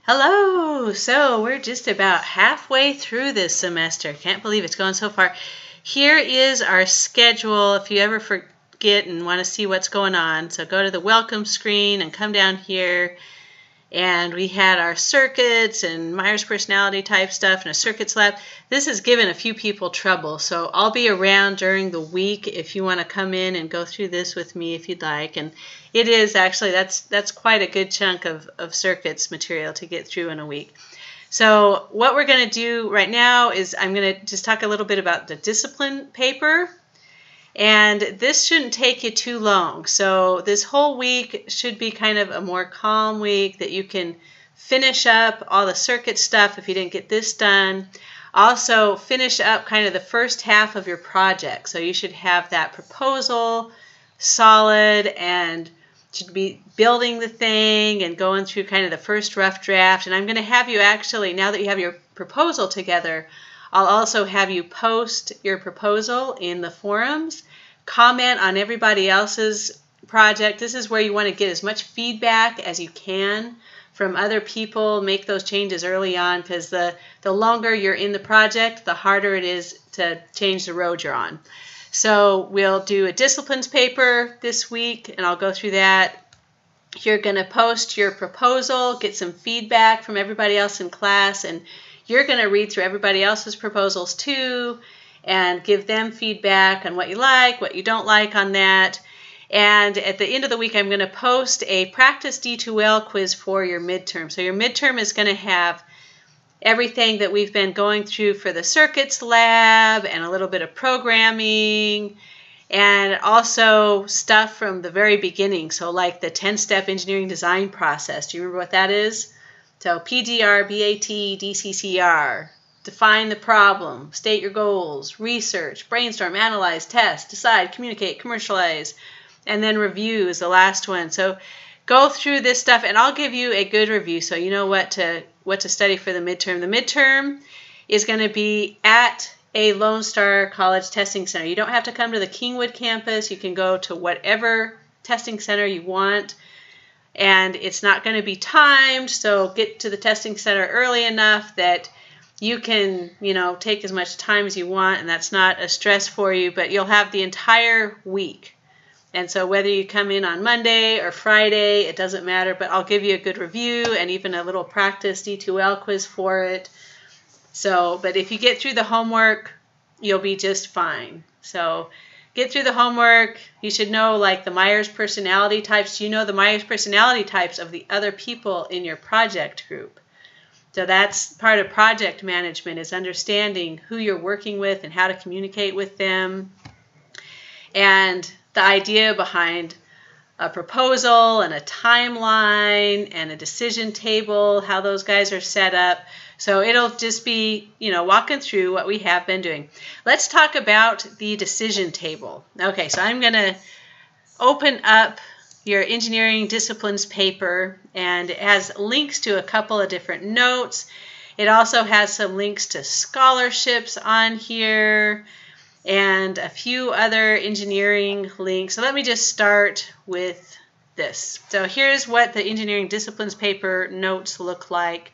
Hello! So we're just about halfway through this semester. Can't believe it's gone so far. Here is our schedule if you ever forget and want to see what's going on. So go to the welcome screen and come down here. And we had our circuits and Myers personality type stuff and a circuits lab. This has given a few people trouble, so I'll be around during the week if you want to come in and go through this with me if you'd like. And it is actually, that's quite a good chunk of circuits material to get through in a week. So what we're going to do right now is I'm going to just talk a little bit about the discipline paper. And this shouldn't take you too long. So this whole week should be kind of a more calm week that you can finish up all the circuit stuff if you didn't get this done. Also finish up kind of the first half of your project. So you should have that proposal solid and should be building the thing and going through kind of the first rough draft. And I'm going to have you actually, now that you have your proposal together, I'll also have you post your proposal in the forums, comment on everybody else's project. This is where you want to get as much feedback as you can from other people. Make those changes early on because the longer you're in the project, the harder it is to change the road you're on. So we'll do a disciplines paper this week, and I'll go through that. You're going to post your proposal, get some feedback from everybody else in class, and you're going to read through everybody else's proposals too and give them feedback on what you like, what you don't like on that. And at the end of the week, I'm going to post a practice D2L quiz for your midterm. So your midterm is going to have everything that we've been going through for the circuits lab and a little bit of programming and also stuff from the very beginning. So like the 10-step engineering design process. Do you remember what that is? So PDR, BAT, DCCR, define the problem, state your goals, research, brainstorm, analyze, test, decide, communicate, commercialize, and then review is the last one. So go through this stuff, and I'll give you a good review so you know what to study for the midterm. The midterm is going to be at a Lone Star College testing center. You don't have to come to the Kingwood campus. You can go to whatever testing center you want. And it's not going to be timed, so get to the testing center early enough that you can, take as much time as you want, and that's not a stress for you, but you'll have the entire week. And so whether you come in on Monday or Friday, it doesn't matter, but I'll give you a good review and even a little practice D2L quiz for it. So, but if you get through the homework, you'll be just fine. So get through the homework. You should know like the Myers personality types. You know the Myers personality types of the other people in your project group. So that's part of project management, is understanding who you're working with and how to communicate with them. And the idea behind a proposal and a timeline and a decision table, how those guys are set up. So it'll just be, walking through what we have been doing. Let's talk about the decision table. Okay, so I'm going to open up your engineering disciplines paper, and it has links to a couple of different notes. It also has some links to scholarships on here and a few other engineering links. So let me just start with this. So here's what the engineering disciplines paper notes look like.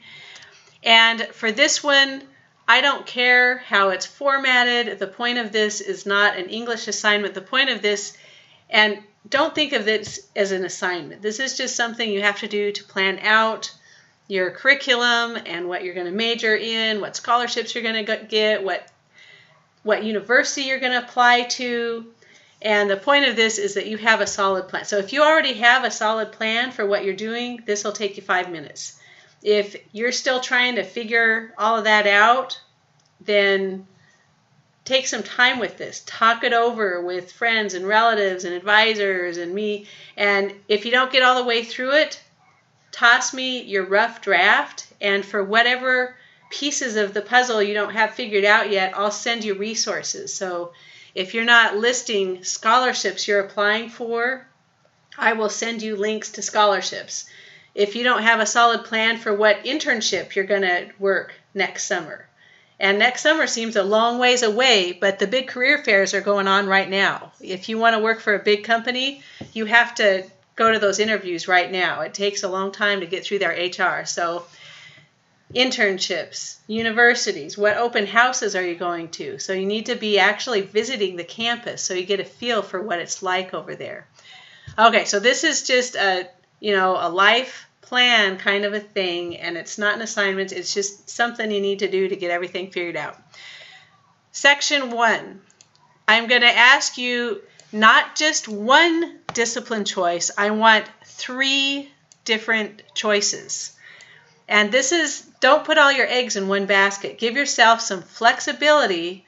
And for this one, I don't care how it's formatted. The point of this is not an English assignment. The point of this, and don't think of this as an assignment. This is just something you have to do to plan out your curriculum and what you're going to major in, what scholarships you're going to get, what university you're going to apply to. And the point of this is that you have a solid plan. So if you already have a solid plan for what you're doing, this will take you 5 minutes. If you're still trying to figure all of that out, then take some time with this. Talk it over with friends and relatives and advisors and me. And if you don't get all the way through it, toss me your rough draft. And for whatever pieces of the puzzle you don't have figured out yet, I'll send you resources. So if you're not listing scholarships you're applying for, I will send you links to scholarships. If you don't have a solid plan for what internship you're going to work next summer, and next summer seems a long ways away, but the big career fairs are going on right now. If you want to work for a big company, you have to go to those interviews right now. It takes a long time to get through their HR. So internships, universities, what open houses are you going to? So you need to be actually visiting the campus so you get a feel for what it's like over there. Okay, so this is just a life plan kind of a thing, and it's not an assignment, it's just something you need to do to get everything figured out. Section 1, I'm going to ask you not just one discipline choice, I want 3 different choices. And this is, don't put all your eggs in one basket. Give yourself some flexibility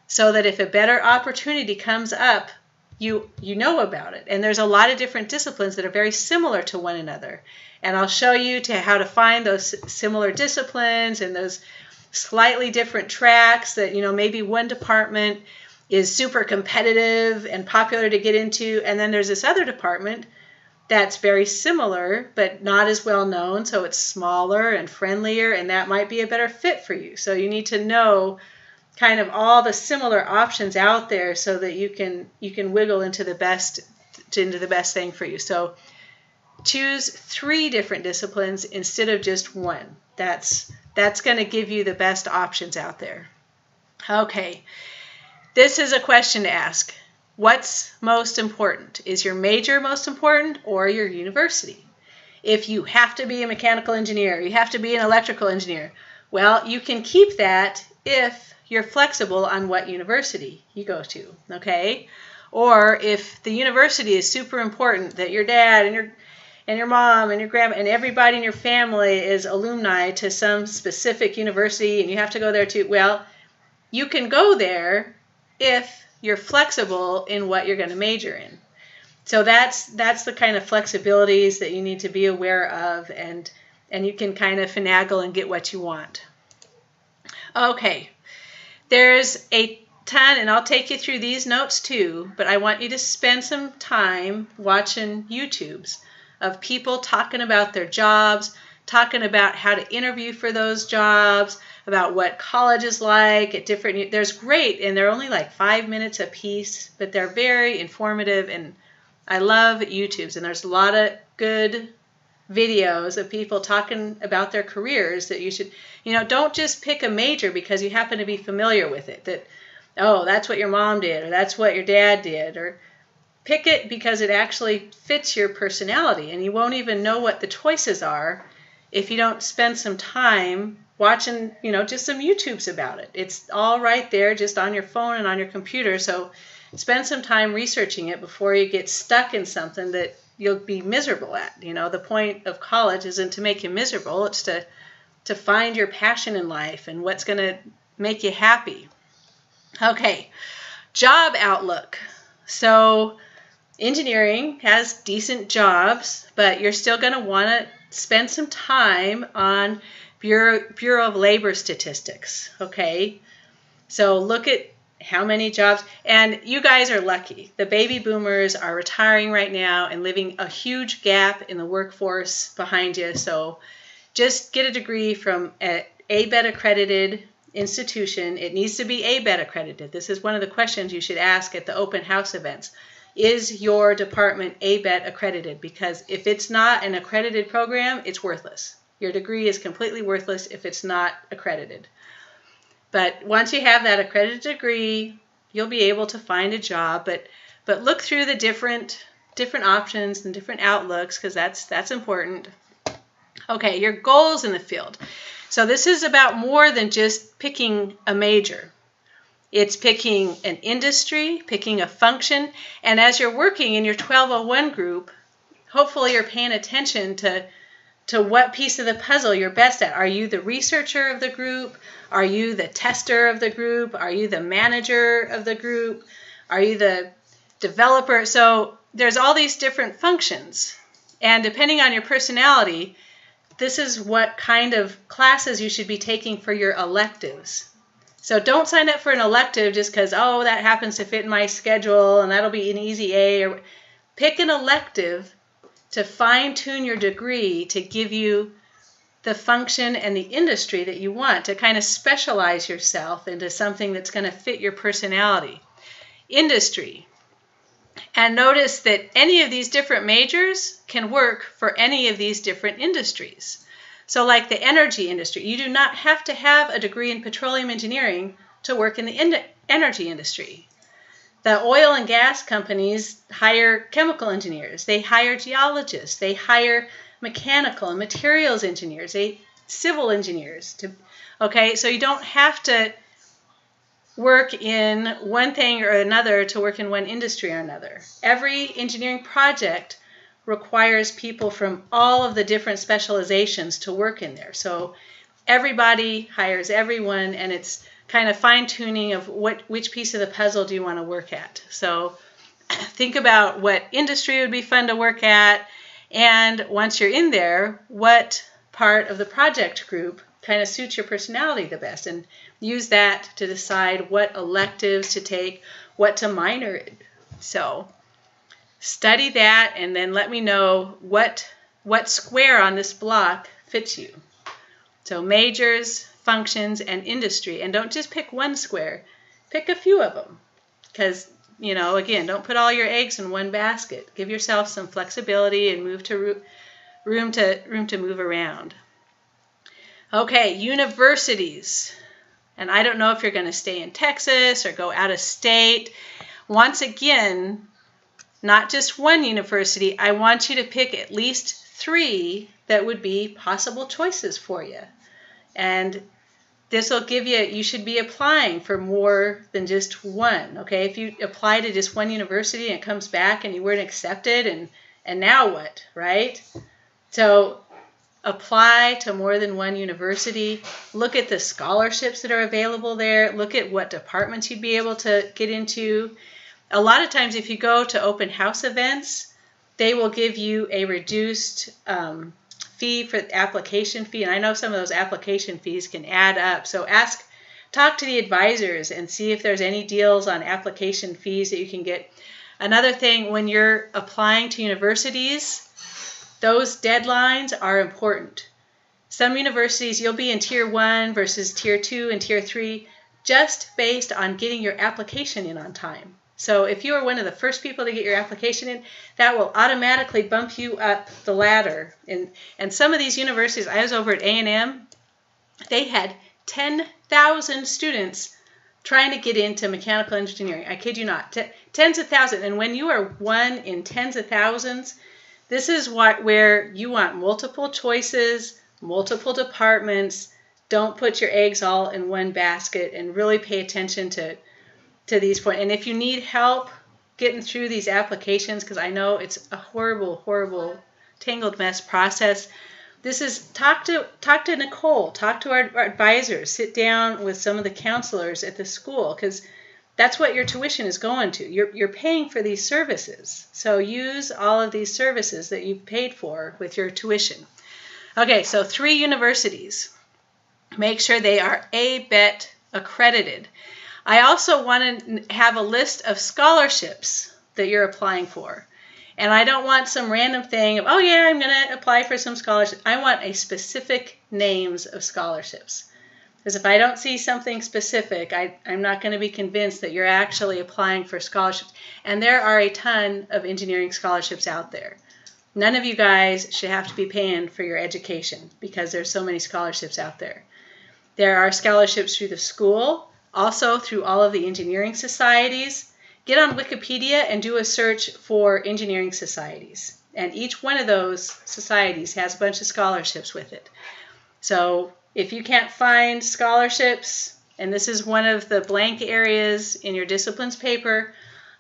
so that if a better opportunity comes up, you know about it. And there's a lot of different disciplines that are very similar to one another. And I'll show you how to find those similar disciplines and those slightly different tracks that, maybe one department is super competitive and popular to get into, and then there's this other department that's very similar but not as well known, so it's smaller and friendlier, and that might be a better fit for you. So you need to know kind of all the similar options out there so that you can wiggle into the best thing for you. So choose 3 different disciplines instead of just one. That's going to give you the best options out there. Okay, this is a question to ask. What's most important? Is your major most important or your university? If you have to be a mechanical engineer, you have to be an electrical engineer, well, you can keep that if you're flexible on what university you go to, okay? Or if the university is super important, that your dad and your mom and your grandma and everybody in your family is alumni to some specific university and you have to go there too, well, you can go there if you're flexible in what you're going to major in. So that's the kind of flexibilities that you need to be aware of, and you can kind of finagle and get what you want. Okay, there's a ton, and I'll take you through these notes too, but I want you to spend some time watching YouTubes of people talking about their jobs, talking about how to interview for those jobs, about what college is like at different, there's great, and they're only like 5 minutes a piece, but they're very informative, and I love YouTubes, and there's a lot of good videos of people talking about their careers that you should, don't just pick a major because you happen to be familiar with it, that, oh, that's what your mom did, or that's what your dad did, or pick it because it actually fits your personality, and you won't even know what the choices are if you don't spend some time watching, just some YouTubes about it. It's all right there just on your phone and on your computer. So spend some time researching it before you get stuck in something that you'll be miserable at. The point of college isn't to make you miserable. It's to find your passion in life and what's going to make you happy. Okay, job outlook. So engineering has decent jobs, but you're still going to want to spend some time on Bureau of Labor statistics, okay? So look at how many jobs, and you guys are lucky. The baby boomers are retiring right now and leaving a huge gap in the workforce behind you. So just get a degree from an ABET accredited institution. It needs to be ABET accredited. This is one of the questions you should ask at the open house events. Is your department ABET accredited? Because if it's not an accredited program, it's worthless. Your degree is completely worthless if it's not accredited. But once you have that accredited degree, you'll be able to find a job. But look through the different options and different outlooks, because that's important. Okay, your goals in the field. So this is about more than just picking a major. It's picking an industry, picking a function, and as you're working in your 1201 group, hopefully you're paying attention to what piece of the puzzle you're best at. Are you the researcher of the group? Are you the tester of the group? Are you the manager of the group? Are you the developer? So there's all these different functions, and depending on your personality, this is what kind of classes you should be taking for your electives. So don't sign up for an elective just because, oh, that happens to fit in my schedule and that'll be an easy A. Or pick an elective to fine-tune your degree to give you the function and the industry that you want, to kind of specialize yourself into something that's going to fit your personality. Industry. And notice that any of these different majors can work for any of these different industries. So like the energy industry, you do not have to have a degree in petroleum engineering to work in the energy industry. The oil and gas companies hire chemical engineers. They hire geologists. They hire mechanical and materials engineers. Civil engineers. Okay, so you don't have to work in one thing or another to work in one industry or another. Every engineering project requires people from all of the different specializations to work in there. So everybody hires everyone, and it's kind of fine-tuning of which piece of the puzzle do you want to work at. So think about what industry would be fun to work at, and once you're in there, what part of the project group kind of suits your personality the best, and use that to decide what electives to take, what to minor in. So study that, and then let me know what square on this block fits you. So majors, functions, and industry. And don't just pick one square. Pick a few of them. Because, again, don't put all your eggs in one basket. Give yourself some flexibility and move to room to move around. Okay, universities. And I don't know if you're going to stay in Texas or go out of state. Once again, not just one university. I want you to pick at least 3 that would be possible choices for you. And this will give you should be applying for more than just one. Okay, if you apply to just one university and it comes back and you weren't accepted, and now what, right? So apply to more than one university. Look at the scholarships that are available there. Look at what departments you'd be able to get into. A lot of times if you go to open house events, they will give you a reduced fee for the application fee. And I know some of those application fees can add up. So talk to the advisors and see if there's any deals on application fees that you can get. Another thing, when you're applying to universities, those deadlines are important. Some universities, you'll be in Tier 1 versus Tier 2 and Tier 3 just based on getting your application in on time. So if you are one of the first people to get your application in, that will automatically bump you up the ladder. And some of these universities, I was over at A&M, they had 10,000 students trying to get into mechanical engineering. I kid you not, tens of thousands. And when you are one in tens of thousands, this is where you want multiple choices, multiple departments. Don't put your eggs all in one basket, and really pay attention to these points. And if you need help getting through these applications, because I know it's a horrible, horrible, tangled mess process, talk to Nicole, talk to our advisors, sit down with some of the counselors at the school, because that's what your tuition is going to. You're paying for these services. So use all of these services that you've paid for with your tuition. Okay, so 3 universities. Make sure they are ABET accredited. I also want to have a list of scholarships that you're applying for. And I don't want some random thing of, oh yeah, I'm going to apply for some scholarships. I want a specific names of scholarships. Because if I don't see something specific, I'm not going to be convinced that you're actually applying for scholarships. And there are a ton of engineering scholarships out there. None of you guys should have to be paying for your education because there's so many scholarships out there. There are scholarships through the school, also through all of the engineering societies. Get on Wikipedia and do a search for engineering societies. And each one of those societies has a bunch of scholarships with it. So if you can't find scholarships, and this is one of the blank areas in your disciplines paper,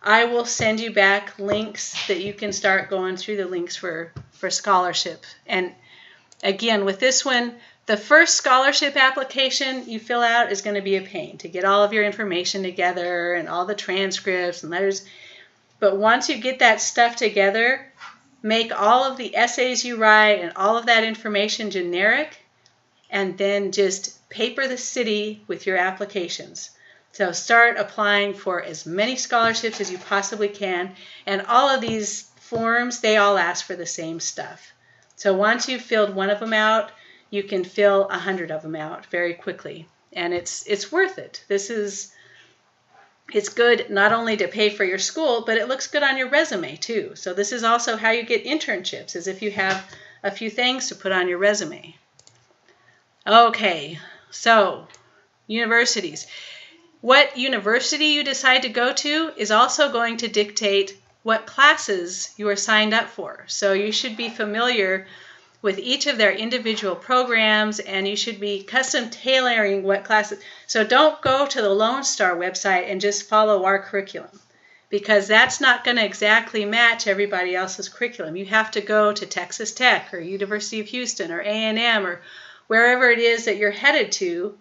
I will send you back links that you can start going through the links for scholarship. And again, with this one, the first scholarship application you fill out is going to be a pain to get all of your information together and all the transcripts and letters. But once you get that stuff together, make all of the essays you write and all of that information generic, and then just paper the city with your applications. So start applying for as many scholarships as you possibly can. And all of these forms, they all ask for the same stuff. So once you've filled one of them out, you can fill 100 of them out very quickly. And it's worth it. It's good not only to pay for your school, but it looks good on your resume too. So this is also how you get internships, is if you have a few things to put on your resume. Okay, so universities. What university you decide to go to is also going to dictate what classes you are signed up for. So you should be familiar with each of their individual programs, and you should be custom tailoring what classes. So don't go to the Lone Star website and just follow our curriculum, because that's not going to exactly match everybody else's curriculum. You have to go to Texas Tech or University of Houston or A&M or wherever it is that you're headed to,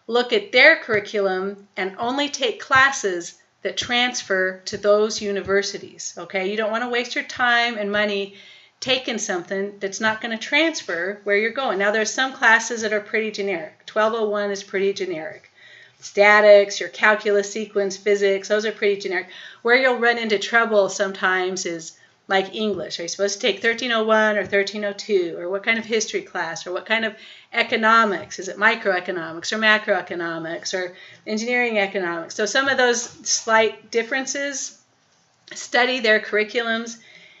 look at their curriculum and only take classes that transfer to those universities. Okay, you don't want to waste your time and money taking something that's not going to transfer where you're going. Now, there's some classes that are pretty generic. 1201 is pretty generic. Statics, your calculus, sequence, physics, those are pretty generic. Where you'll run into trouble sometimes is like English. Are you supposed to take 1301 or 1302? Or what kind of history class? Or what kind of economics? Is it microeconomics or macroeconomics or engineering economics? So some of those slight differences, study their curriculums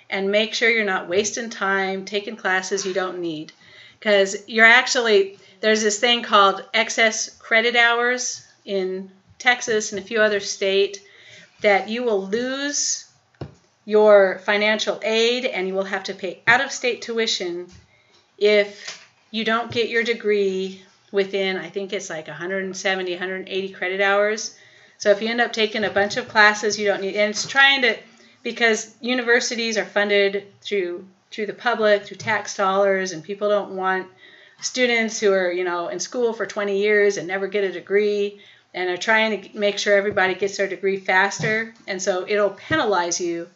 and make sure you're not wasting time taking classes you don't need. Because there's this thing called excess credit hours in Texas and a few other states that you will lose your financial aid and you will have to pay out-of-state tuition if you don't get your degree within, I think it's like 170, 180 credit hours. So if you end up taking a bunch of classes you don't need, and it's because universities are funded through the public, through tax dollars, and people don't want students who are, in school for 20 years and never get a degree and are trying to make sure everybody gets their degree faster. And so it'll penalize you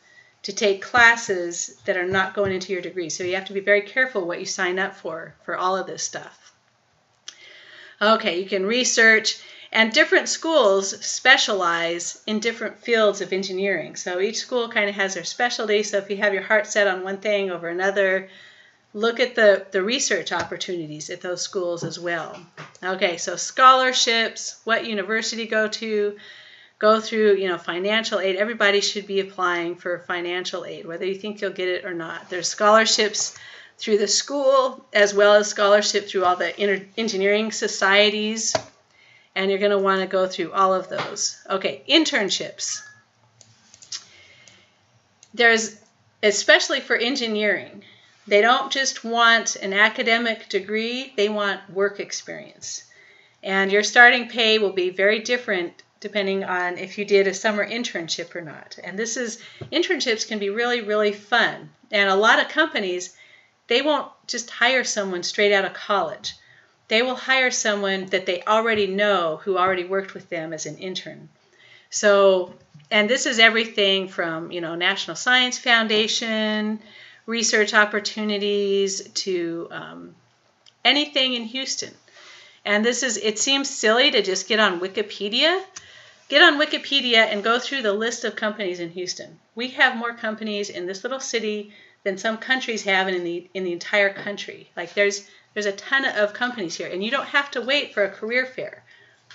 to take classes that are not going into your degree. So you have to be very careful what you sign up for all of this stuff. Okay, you can research, and different schools specialize in different fields of engineering. So each school kind of has their specialty. So if you have your heart set on one thing over another, look at the research opportunities at those schools as well. Okay, so scholarships, what university go through, financial aid. Everybody should be applying for financial aid, whether you think you'll get it or not. There's scholarships through the school as well as scholarship through all the engineering societies, and you're going to want to go through all of those. Okay, internships. Especially for engineering, they don't just want an academic degree, they want work experience. And your starting pay will be very different depending on if you did a summer internship or not. And internships can be really, really fun. And a lot of companies, they won't just hire someone straight out of college. They will hire someone that they already know who already worked with them as an intern. So, and this is everything from, National Science Foundation, research opportunities to anything in Houston. And it seems silly to just get on Wikipedia. Get on Wikipedia and go through the list of companies in Houston. We have more companies in this little city than some countries have in the entire country. Like there's a ton of companies here, and you don't have to wait for a career fair.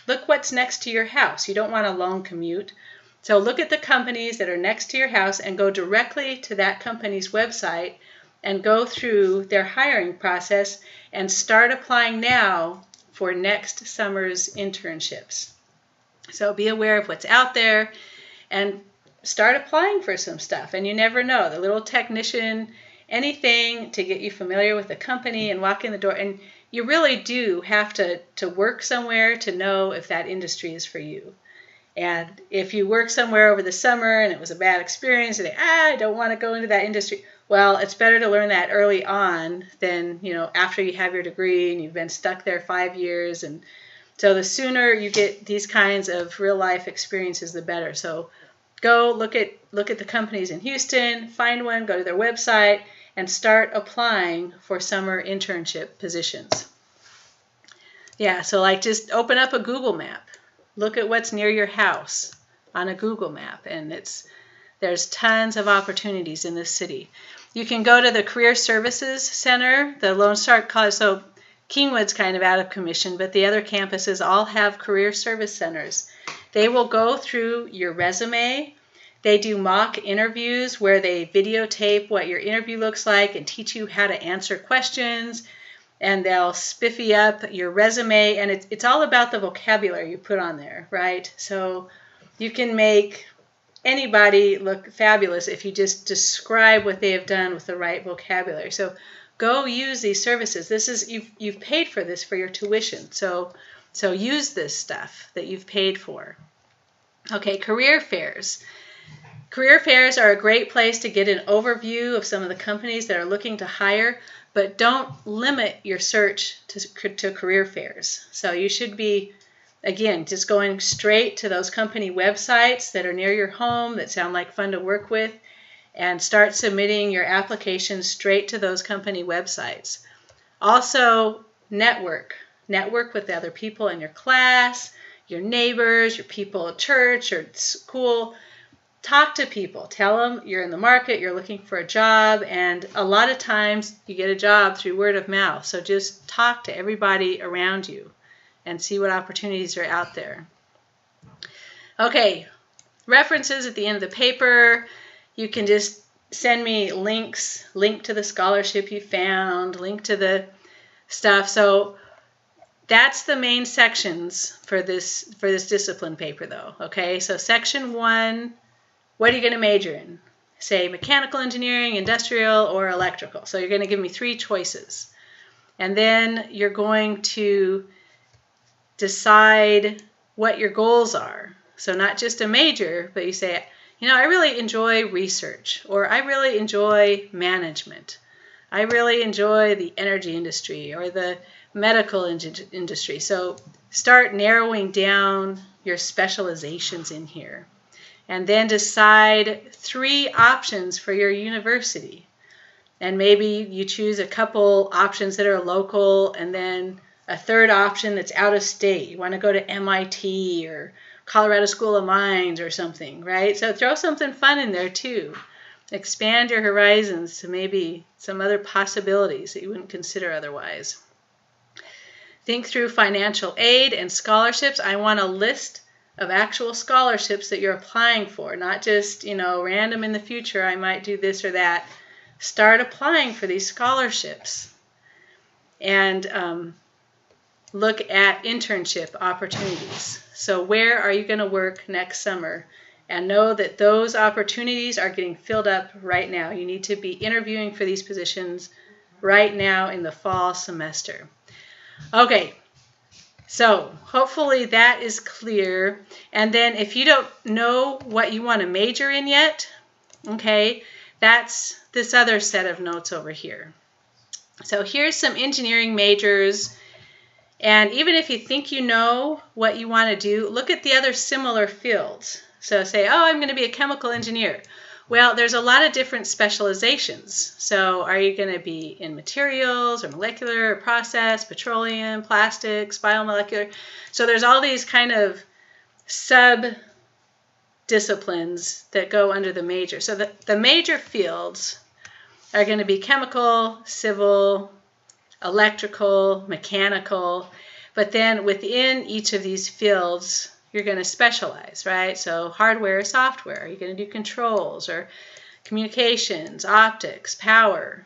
Look what's next to your house. You don't want a long commute. So look at the companies that are next to your house and go directly to that company's website and go through their hiring process and start applying now for next summer's internships. So be aware of what's out there and start applying for some stuff. And you never know, the little technician, anything to get you familiar with the company and walk in the door. And you really do have to work somewhere to know if that industry is for you. And if you work somewhere over the summer and it was a bad experience, and I don't want to go into that industry, well, it's better to learn that early on than, after you have your degree and you've been stuck there 5 years. And so the sooner you get these kinds of real life experiences, the better. So go look at the companies in Houston, find one, go to their website, and start applying for summer internship positions. Yeah, so just open up a Google map. Look at what's near your house on a Google map, and there's tons of opportunities in this city. You can go to the Career Services Center, the Lone Star College. So Kingwood's kind of out of commission, but the other campuses all have career service centers. They will go through your resume. They do mock interviews where they videotape what your interview looks like and teach you how to answer questions. and they'll spiffy up your resume, and it's all about the vocabulary you put on there, right? So you can make anybody look fabulous if you just describe what they have done with the right vocabulary. So go use these services. This is you've paid for this for your tuition. So use this stuff that you've paid for. Okay, career fairs. Career fairs are a great place to get an overview of some of the companies that are looking to hire, but don't limit your search to career fairs. So you should be, again, just going straight to those company websites that are near your home that sound like fun to work with, and start submitting your application straight to those company websites. Also, network with the other people in your class, your neighbors, your people at church or school. Talk to people. Tell them you're in the market, you're looking for a job, and a lot of times you get a job through word of mouth. So just talk to everybody around you and see what opportunities are out there. Okay, references at the end of the paper. You can just send me links, link to the scholarship you found, link to the stuff. So that's the main sections for this discipline paper though. Okay, so section 1, what are you going to major in? Say mechanical engineering, industrial, or electrical. So you're going to give me 3 choices. And then you're going to decide what your goals are. So not just a major, but you say, I really enjoy research, or I really enjoy management. I really enjoy the energy industry or the medical industry. So start narrowing down your specializations in here. And then decide 3 options for your university. And maybe you choose a couple options that are local and then a 3rd option that's out of state. You want to go to MIT or Colorado School of Mines or something, right? So throw something fun in there too. Expand your horizons to maybe some other possibilities that you wouldn't consider otherwise. Think through financial aid and scholarships. I want a list of actual scholarships that you're applying for, not just, random in the future, I might do this or that. Start applying for these scholarships and look at internship opportunities. So where are you going to work next summer? And know that those opportunities are getting filled up right now. You need to be interviewing for these positions right now in the fall semester. Okay. So hopefully that is clear. And then if you don't know what you want to major in yet, okay, that's this other set of notes over here. So here's some engineering majors. And even if you think you know what you want to do, look at the other similar fields. So say, I'm going to be a chemical engineer. Well, there's a lot of different specializations. So are you going to be in materials or molecular or process, petroleum, plastics, biomolecular? So there's all these kind of sub-disciplines that go under the major. So the major fields are going to be chemical, civil, electrical, mechanical. But then within each of these fields, you're going to specialize, right? So hardware, software. Are you going to do controls or communications, optics, power?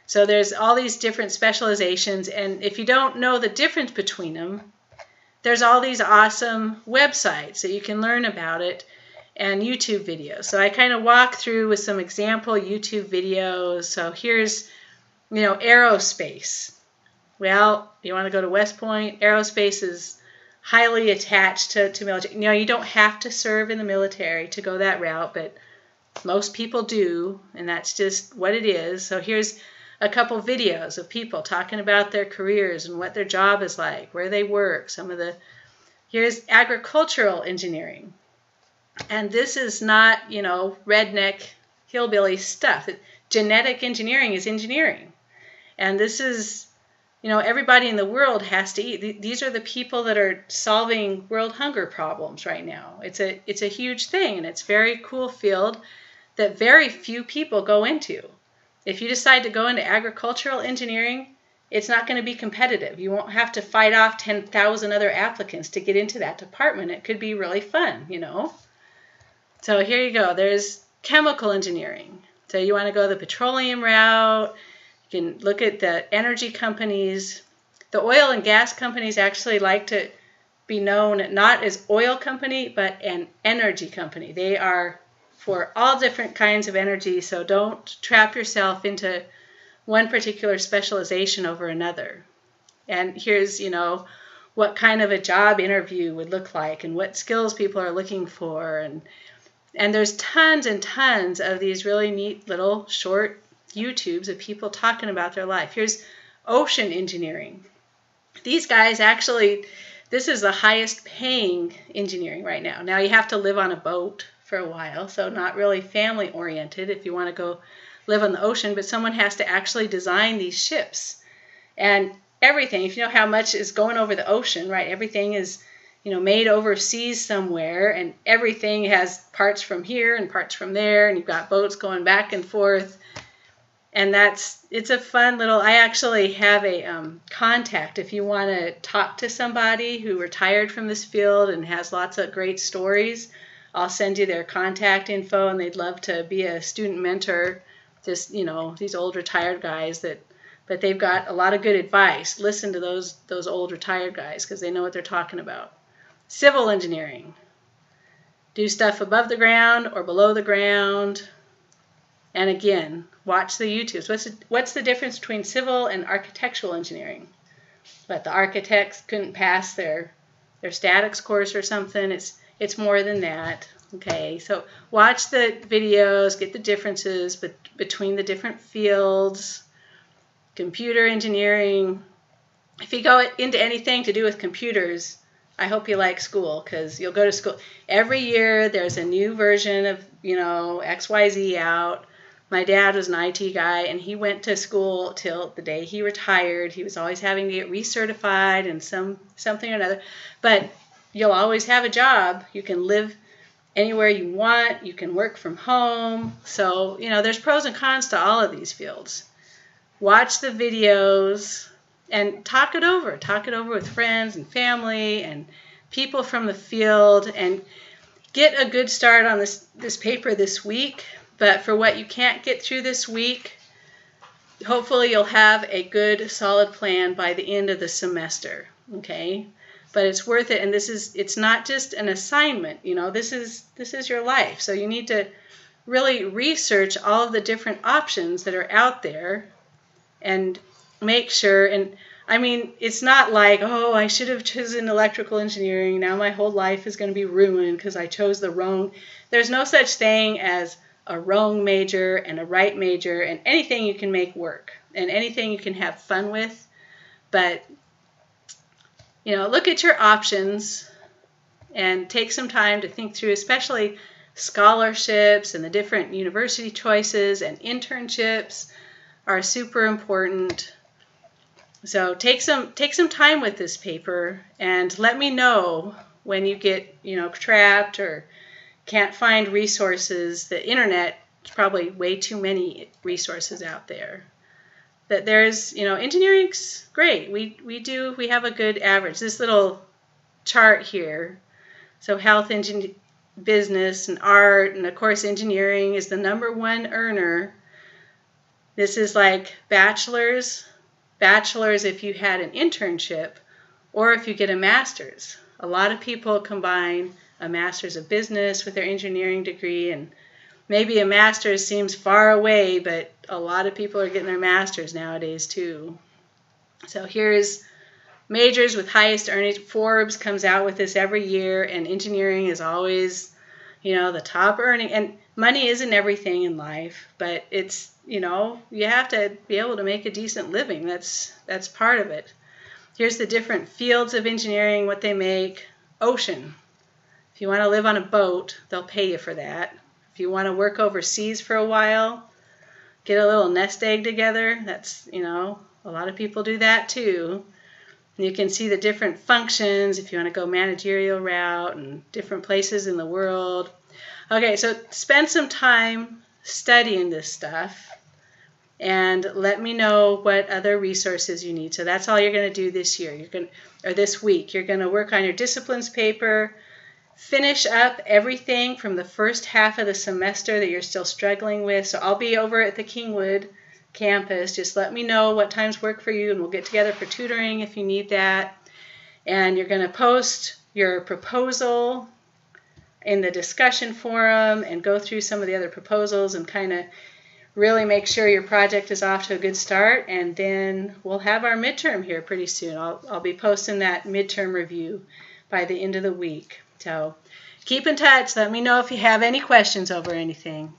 So there's all these different specializations, and if you don't know the difference between them, there's all these awesome websites that you can learn about it and YouTube videos. So I kind of walk through with some example YouTube videos. So here's, aerospace. Well, you want to go to West Point. Aerospace is highly attached to military. You don't have to serve in the military to go that route, but most people do, and that's just what it is. So here's a couple videos of people talking about their careers and what their job is like, where they work. Here's agricultural engineering. And this is not, redneck hillbilly stuff. Genetic engineering is engineering. And this is, everybody in the world has to eat. These are the people that are solving world hunger problems right now. It's a huge thing, and it's a very cool field that very few people go into. If you decide to go into agricultural engineering, it's not going to be competitive. You won't have to fight off 10,000 other applicants to get into that department. It could be really fun, So here you go. There's chemical engineering. So you want to go the petroleum route, You can look at the energy companies. The oil and gas companies actually like to be known not as oil company, but an energy company. They are for all different kinds of energy, so don't trap yourself into one particular specialization over another. And here's, what kind of a job interview would look like and what skills people are looking for. And there's tons and tons of these really neat little short YouTubes of people talking about their life. Here's ocean engineering. These guys actually, this is the highest paying engineering right now. Now you have to live on a boat for a while, so not really family oriented if you want to go live on the ocean, but someone has to actually design these ships. And everything, if you know how much is going over the ocean, right, everything is, made overseas somewhere, and everything has parts from here and parts from there, and you've got boats going back and forth. And it's a fun little, I actually have a contact if you want to talk to somebody who retired from this field and has lots of great stories. I'll send you their contact info, and they'd love to be a student mentor. Just, these old retired guys but they've got a lot of good advice. Listen to those old retired guys because they know what they're talking about. Civil engineering. Do stuff above the ground or below the ground. And again, watch the YouTubes. What's the difference between civil and architectural engineering? But the architects couldn't pass their statics course or something. It's more than that. Okay, so watch the videos, get the differences between the different fields. Computer engineering. If you go into anything to do with computers, I hope you like school because you'll go to school. Every year there's a new version of, XYZ out. My dad was an IT guy, and he went to school till the day he retired. He was always having to get recertified in something or another. But you'll always have a job. You can live anywhere you want. You can work from home. So, there's pros and cons to all of these fields. Watch the videos and talk it over. Talk it over with friends and family and people from the field, and get a good start on this paper this week. But for what you can't get through this week, hopefully you'll have a good, solid plan by the end of the semester, okay? But it's worth it, and it's not just an assignment, this is your life. So you need to really research all of the different options that are out there and make sure, and I mean, it's not like, oh, I should have chosen electrical engineering. Now my whole life is going to be ruined because I chose the wrong. There's no such thing as a wrong major and a right major, and anything you can make work and anything you can have fun with. But, look at your options and take some time to think through, especially scholarships and the different university choices and internships are super important. So take some time with this paper and let me know when you get, trapped or can't find resources. The internet is probably way too many resources out there. That there's, engineering's great. We have a good average. This little chart here. So health, business, and art, and of course engineering is the #1 earner. This is like bachelor's if you had an internship or if you get a master's. A lot of people combine a master's of business with their engineering degree, and maybe a master's seems far away, but a lot of people are getting their master's nowadays too. So here's majors with highest earnings. Forbes comes out with this every year, and engineering is always, the top earning. And money isn't everything in life, but it's, you have to be able to make a decent living. That's part of it. Here's the different fields of engineering, what they make. Ocean. If you want to live on a boat, they'll pay you for that. If you want to work overseas for a while, get a little nest egg together. That's, a lot of people do that too. And you can see the different functions if you want to go managerial route and different places in the world. Okay, so spend some time studying this stuff and let me know what other resources you need. So that's all you're going to do this year. This week. You're going to work on your disciplines paper, finish up everything from the first half of the semester that you're still struggling with. So I'll be over at the Kingwood campus. Just let me know what times work for you, and we'll get together for tutoring if you need that. And you're going to post your proposal in the discussion forum and go through some of the other proposals and kind of really make sure your project is off to a good start. And then we'll have our midterm here pretty soon. I'll be posting that midterm review by the end of the week. So keep in touch. Let me know if you have any questions over anything.